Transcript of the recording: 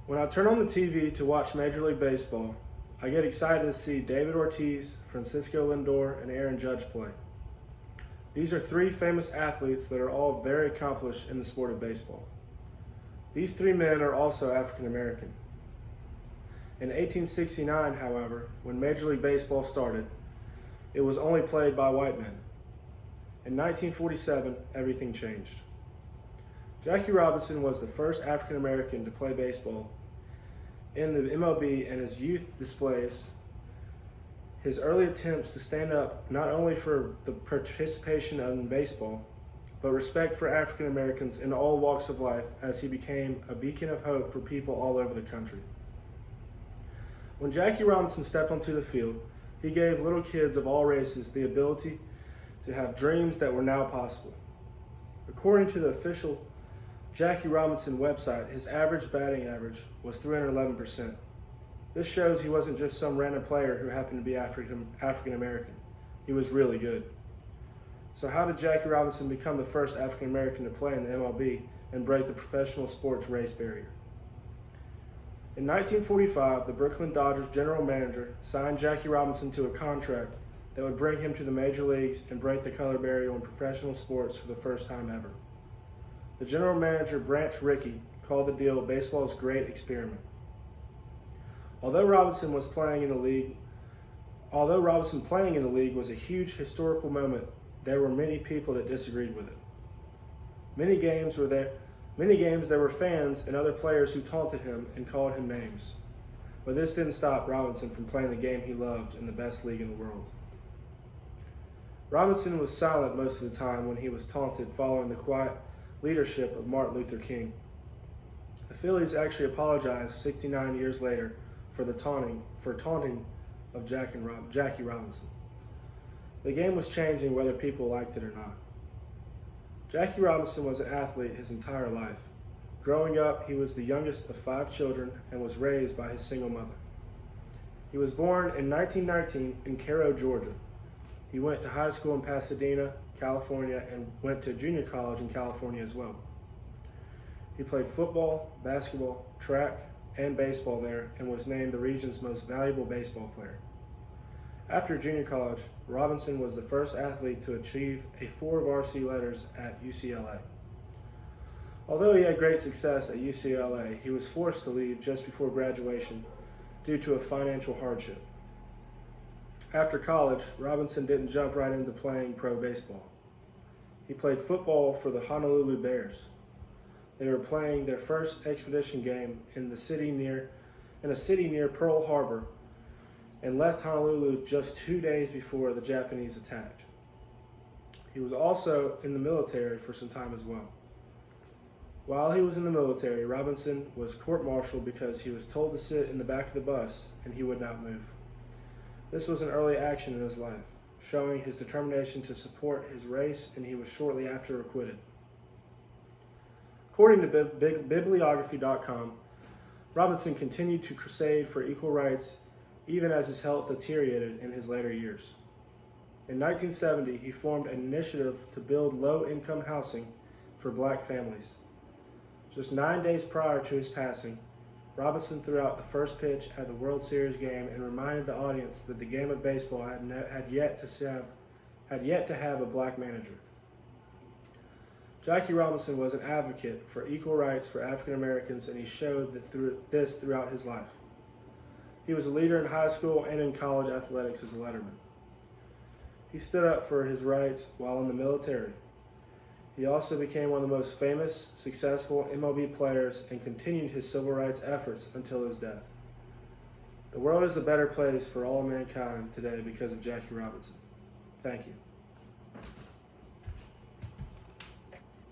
When I turn on the TV to watch Major League Baseball, I get excited to see David Ortiz, Francisco Lindor, and Aaron Judge play. These are three famous athletes that are all very accomplished in the sport of baseball. These three men are also African American. In 1869, however, when Major League Baseball started, it was only played by white men. In 1947, everything changed. Jackie Robinson was the first African American to play baseball in the MLB, and his youth displays his early attempts to stand up not only for the participation in baseball, but respect for African Americans in all walks of life, as he became a beacon of hope for people all over the country. When Jackie Robinson stepped onto the field, he gave little kids of all races the ability to have dreams that were now possible. According to the official Jackie Robinson website, his average batting average was 311%. This shows he wasn't just some random player who happened to be African American. He was really good. So how did Jackie Robinson become the first African American to play in the MLB and break the professional sports race barrier? In 1945, the Brooklyn Dodgers general manager signed Jackie Robinson to a contract that would bring him to the major leagues and break the color barrier in professional sports for the first time ever. The general manager, Branch Rickey, called the deal baseball's great experiment. Although Robinson playing in the league was a huge historical moment, there were many people that disagreed with it. Many games there were fans and other players who taunted him and called him names. But this didn't stop Robinson from playing the game he loved in the best league in the world. Robinson was silent most of the time when he was taunted, following the quiet leadership of Martin Luther King. The Phillies actually apologized 69 years later for taunting of Jackie Robinson. The game was changing whether people liked it or not. Jackie Robinson was an athlete his entire life. Growing up, he was the youngest of 5 children and was raised by his single mother. He was born in 1919 in Cairo, Georgia. He went to high school in Pasadena, California, and went to junior college in California as well. He played football, basketball, track, and baseball there, and was named the region's most valuable baseball player. After junior college, Robinson was the first athlete to achieve a 4 varsity letters at UCLA. Although he had great success at UCLA, he was forced to leave just before graduation due to a financial hardship. After college, Robinson didn't jump right into playing pro baseball. He played football for the Honolulu Bears. They were playing their first expedition game in a city near Pearl Harbor, and left Honolulu just 2 days before the Japanese attacked. He was also in the military for some time as well. While he was in the military, Robinson was court-martialed because he was told to sit in the back of the bus and he would not move. This was an early action in his life, showing his determination to support his race, and he was shortly after acquitted. According to Bibliography.com, Robinson continued to crusade for equal rights even as his health deteriorated in his later years. In 1970, he formed an initiative to build low-income housing for black families. Just 9 days prior to his passing, Robinson threw out the first pitch at the World Series game and reminded the audience that the game of baseball had yet to have a black manager. Jackie Robinson was an advocate for equal rights for African Americans, and he showed this throughout his life. He was a leader in high school and in college athletics as a letterman. He stood up for his rights while in the military. He also became one of the most famous, successful MLB players and continued his civil rights efforts until his death. The world is a better place for all mankind today because of Jackie Robinson. Thank you.